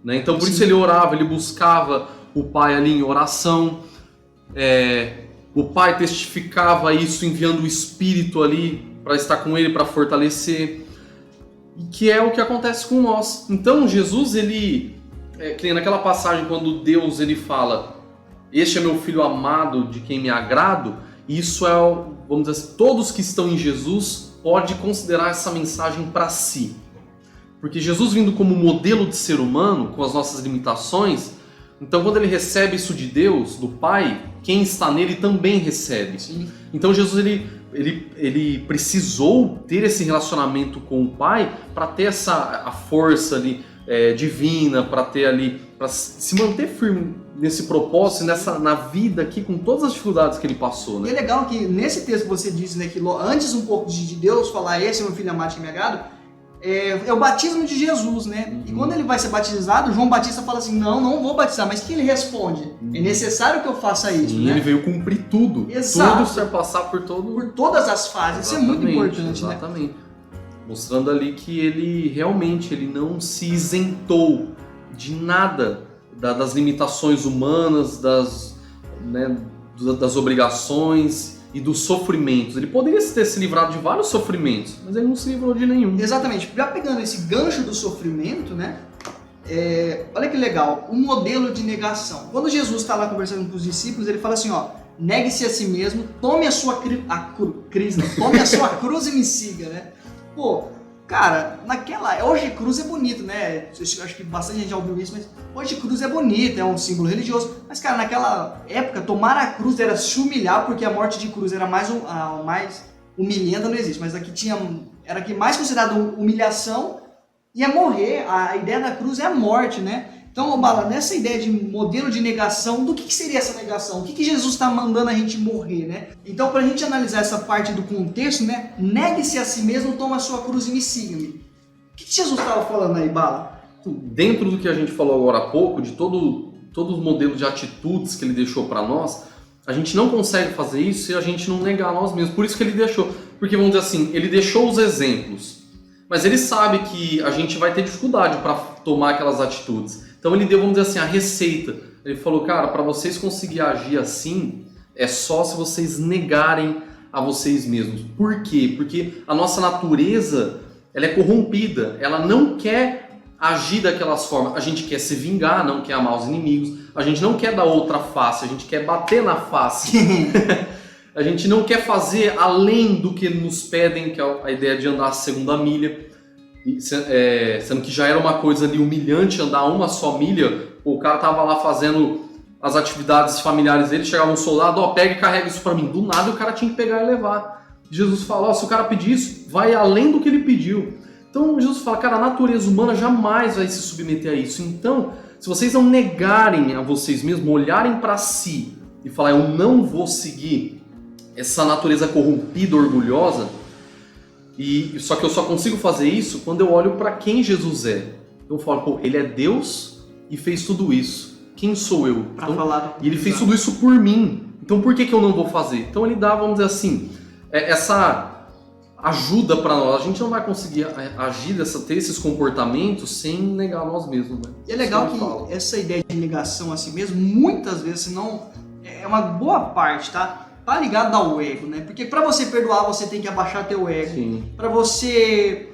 Né? Então por isso ele orava, ele buscava o Pai ali em oração. O Pai testificava isso enviando o Espírito ali para estar com ele, para fortalecer. E que é o que acontece com nós. Então Jesus, ele, que nem naquela passagem quando Deus ele fala, este é meu filho amado de quem me agrado, isso vamos dizer assim, todos que estão em Jesus podem considerar essa mensagem para si. Porque Jesus vindo como modelo de ser humano, com as nossas limitações, então quando ele recebe isso de Deus, do Pai, quem está nele também recebe. Sim. Então Jesus ele precisou ter esse relacionamento com o Pai para ter a força ali divina, para ter ali, para se manter firme nesse propósito, na vida aqui, com todas as dificuldades que ele passou. Né? E é legal que nesse texto que você disse, né, que antes um pouco de Deus falar, esse é meu filho amado que me agrado, é o batismo de Jesus, né? Uhum. E quando ele vai ser batizado, João Batista fala assim, não vou batizar, mas que ele responde? É necessário que eu faça isso, né? Ele veio cumprir tudo. Exato. Tudo ser passar por todas as fases. Isso é muito importante, exatamente. Né? Mostrando ali que ele realmente não se isentou de nada das limitações humanas, das obrigações, e dos sofrimentos. Ele poderia ter se livrado de vários sofrimentos, mas ele não se livrou de nenhum. Exatamente. Já pegando esse gancho do sofrimento, né? Olha que legal, um modelo de negação. Quando Jesus está lá conversando com os discípulos, ele fala assim, ó, negue-se a si mesmo, tome a sua tome a sua cruz e me siga, né? Pô, cara, hoje cruz é bonito, né? Eu acho que bastante gente já ouviu isso, mas hoje cruz é bonito, é um símbolo religioso. Mas, cara, naquela época, tomar a cruz era se humilhar, porque a morte de cruz era mais humilhanta, não existe, mas aqui era que mais considerado humilhação, ia morrer. A ideia da cruz é a morte, né? Então, Bala, nessa ideia de modelo de negação, do que seria essa negação? O que Jesus está mandando a gente morrer, né? Então, para a gente analisar essa parte do contexto, né? Negue-se a si mesmo, toma a sua cruz e me siga-me. O que Jesus estava falando aí, Bala? Dentro do que a gente falou agora há pouco, de todo o modelo de atitudes que ele deixou para nós, a gente não consegue fazer isso se a gente não negar a nós mesmos. Por isso que ele deixou. Porque, vamos dizer assim, ele deixou os exemplos, mas ele sabe que a gente vai ter dificuldade para tomar aquelas atitudes. Então ele deu, vamos dizer assim, a receita. Ele falou, cara, para vocês conseguirem agir assim, é só se vocês negarem a vocês mesmos. Por quê? Porque a nossa natureza, ela é corrompida, ela não quer agir daquelas formas. A gente quer se vingar, não quer amar os inimigos, a gente não quer dar outra face, a gente quer bater na face. A gente não quer fazer além do que nos pedem, que é a ideia de andar a segunda milha. Sendo que já era uma coisa ali humilhante andar uma só milha. O cara tava lá fazendo as atividades familiares dele, chegava um soldado, pega e carrega isso pra mim. Do nada o cara tinha que pegar e levar. Jesus fala, se o cara pedir isso, vai além do que ele pediu. Então Jesus fala, cara, a natureza humana jamais vai se submeter a isso. Então, se vocês não negarem a vocês mesmos, olharem para si e falar, eu não vou seguir essa natureza corrompida, orgulhosa, só que eu só consigo fazer isso quando eu olho para quem Jesus é. Eu falo, pô, ele é Deus e fez tudo isso. Quem sou eu? E ele fez tudo isso por mim. Então por que eu não vou fazer? Então ele dá, vamos dizer assim, essa ajuda para nós. A gente não vai conseguir agir, ter esses comportamentos sem negar nós mesmos. Né? E é legal que essa ideia de negação a si mesmo, muitas vezes, se não é uma boa parte, tá ligado ao ego, né? Porque para você perdoar, você tem que abaixar teu ego. Para você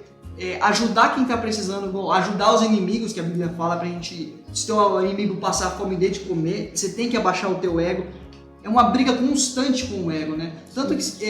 ajudar quem tá precisando, ajudar os inimigos, que a Bíblia fala pra gente, se teu inimigo passar fome e dê de comer, você tem que abaixar o teu ego. É uma briga constante com o ego, né? Tanto que se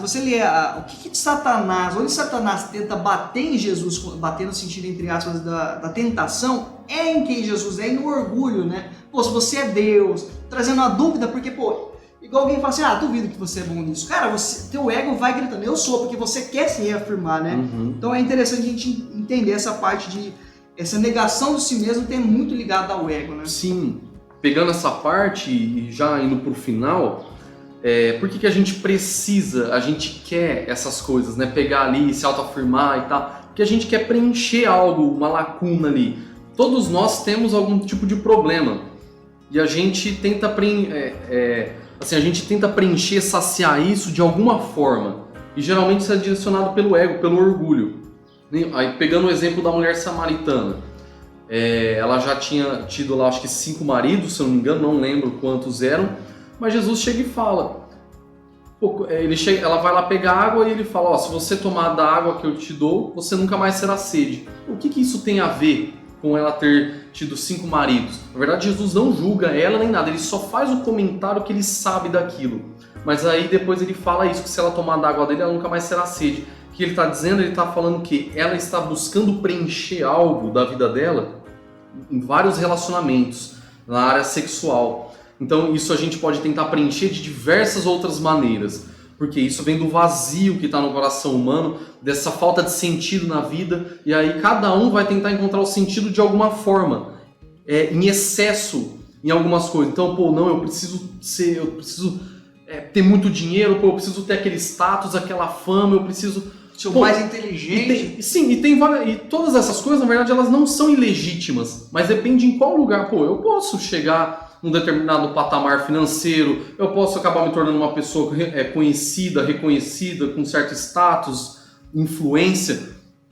você ler o que Satanás, onde Satanás tenta bater em Jesus, bater no sentido entre aspas da tentação, é em quem Jesus é e no orgulho, né? Pô, se você é Deus, trazendo uma dúvida, porque, pô, igual alguém fala assim, duvido que você é bom nisso. Cara, teu ego vai gritando, eu sou, porque você quer se reafirmar, né? Então é interessante a gente entender essa parte essa negação de si mesmo tem muito ligado ao ego, né? Sim. Pegando essa parte e já indo pro final, por que a gente quer essas coisas, né? Pegar ali, se autoafirmar e tal. Porque a gente quer preencher algo, uma lacuna ali. Todos nós temos algum tipo de problema. E a gente tenta preencher, saciar isso de alguma forma. E geralmente isso é direcionado pelo ego, pelo orgulho. Aí pegando o exemplo da mulher samaritana. Ela já tinha tido lá, acho que 5 maridos, se eu não me engano, não lembro quantos eram. Mas Jesus chega e fala. Ela vai lá pegar água e ele fala, se você tomar da água que eu te dou, você nunca mais será sede. O que isso tem a ver com ela ter tido 5 maridos? Na verdade, Jesus não julga ela nem nada, ele só faz o comentário que ele sabe daquilo. Mas aí depois ele fala isso, que se ela tomar da água dele, ela nunca mais será sede. O que ele está dizendo? Ele está falando que ela está buscando preencher algo da vida dela em vários relacionamentos, na área sexual. Então isso a gente pode tentar preencher de diversas outras maneiras, porque isso vem do vazio que está no coração humano, dessa falta de sentido na vida, e aí cada um vai tentar encontrar o sentido de alguma forma, em excesso em algumas coisas. Então, eu preciso ter muito dinheiro, eu preciso ter aquele status, aquela fama, eu preciso ser o mais inteligente. E todas essas coisas, na verdade, elas não são ilegítimas, mas depende em qual lugar. Eu posso chegar num determinado patamar financeiro, eu posso acabar me tornando uma pessoa conhecida, reconhecida, com certo status, influência.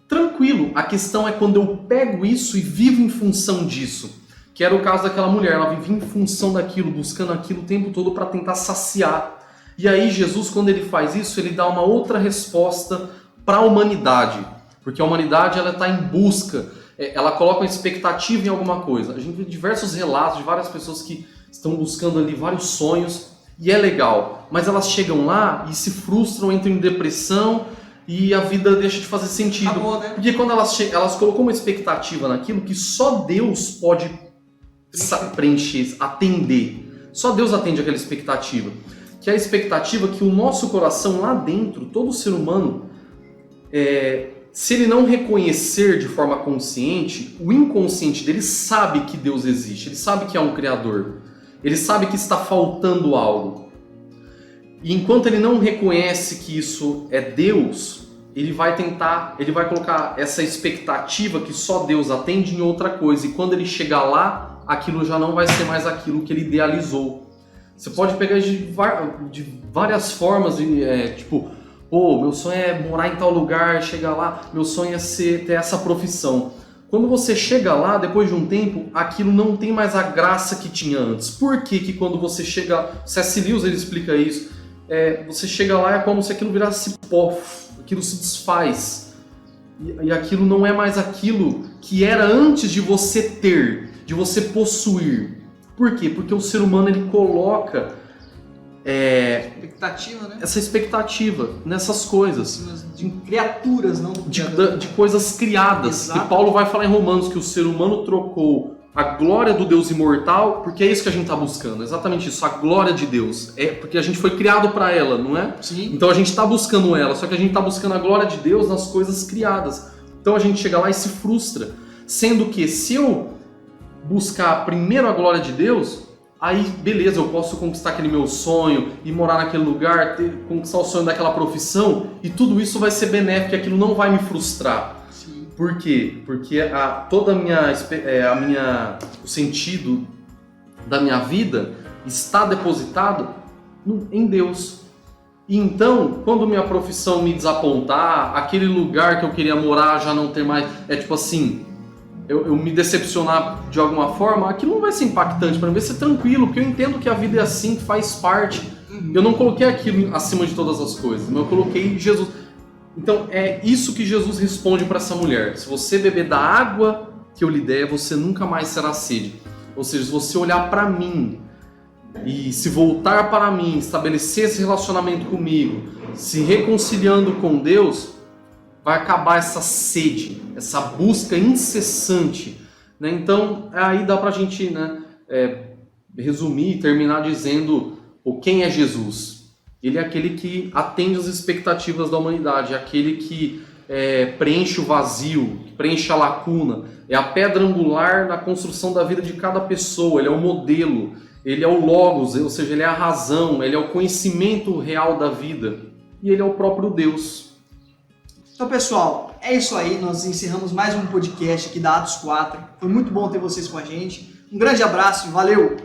Tranquilo, a questão é quando eu pego isso e vivo em função disso. Que era o caso daquela mulher, ela vivia em função daquilo, buscando aquilo o tempo todo para tentar saciar E aí Jesus, quando ele faz isso, ele dá uma outra resposta para a humanidade, porque a humanidade ela está em busca, ela coloca uma expectativa em alguma coisa. A gente vê diversos relatos de várias pessoas que estão buscando ali vários sonhos, e é legal, mas elas chegam lá e se frustram, entram em depressão e a vida deixa de fazer sentido. Acabou, né? Porque quando elas colocam uma expectativa naquilo que só Deus pode preencher, atender. Só Deus atende aquela expectativa. Que é a expectativa que o nosso coração lá dentro, todo ser humano, se ele não reconhecer de forma consciente, o inconsciente dele sabe que Deus existe, ele sabe que há um Criador, ele sabe que está faltando algo. E enquanto ele não reconhece que isso é Deus, ele vai colocar essa expectativa que só Deus atende em outra coisa. E quando ele chegar lá, aquilo já não vai ser mais aquilo que ele idealizou. Você pode pegar de várias formas, tipo, pô, meu sonho é morar em tal lugar, chegar lá, meu sonho é ter essa profissão. Quando você chega lá, depois de um tempo, aquilo não tem mais a graça que tinha antes. Por que que quando você chega... C.S. Lewis, ele explica isso. Você chega lá, é como se aquilo virasse pó, aquilo se desfaz. E aquilo não é mais aquilo que era antes de você ter, de você possuir. Por quê? Porque o ser humano ele coloca expectativa, né? essa expectativa nessas coisas. De criaturas, não de coisas criadas. Exato. E Paulo vai falar em Romanos que o ser humano trocou a glória do Deus imortal, porque é isso que a gente está buscando, exatamente isso, a glória de Deus. Porque a gente foi criado para ela, não é? Sim. Então a gente está buscando ela, só que a gente está buscando a glória de Deus nas coisas criadas. Então a gente chega lá e se frustra. Sendo que se eu buscar primeiro a glória de Deus, aí beleza, eu posso conquistar aquele meu sonho e morar naquele lugar, conquistar o sonho daquela profissão, e tudo isso vai ser benéfico, e aquilo não vai me frustrar. Sim. Por quê? Porque o sentido da minha vida está depositado em Deus. E então, quando minha profissão me desapontar, aquele lugar que eu queria morar já não ter mais, tipo assim, eu me decepcionar de alguma forma, aquilo não vai ser impactante para mim, vai ser tranquilo, porque eu entendo que a vida é assim, que faz parte. Eu não coloquei aquilo acima de todas as coisas, mas eu coloquei Jesus. Então é isso que Jesus responde para essa mulher: se você beber da água que eu lhe der, você nunca mais será sede. Ou seja, se você olhar para mim e se voltar para mim, estabelecer esse relacionamento comigo, se reconciliando com Deus, vai acabar essa sede, essa busca incessante, né? Então aí dá pra gente, né, resumir e terminar dizendo quem é Jesus. Ele é aquele que atende as expectativas da humanidade, é aquele que preenche o vazio, que preenche a lacuna, é a pedra angular na construção da vida de cada pessoa, ele é o modelo, ele é o logos, ou seja, ele é a razão, ele é o conhecimento real da vida, e ele é o próprio Deus. Então, pessoal, é isso aí. Nós encerramos mais um podcast aqui da Atos 4. Foi muito bom ter vocês com a gente. Um grande abraço e valeu!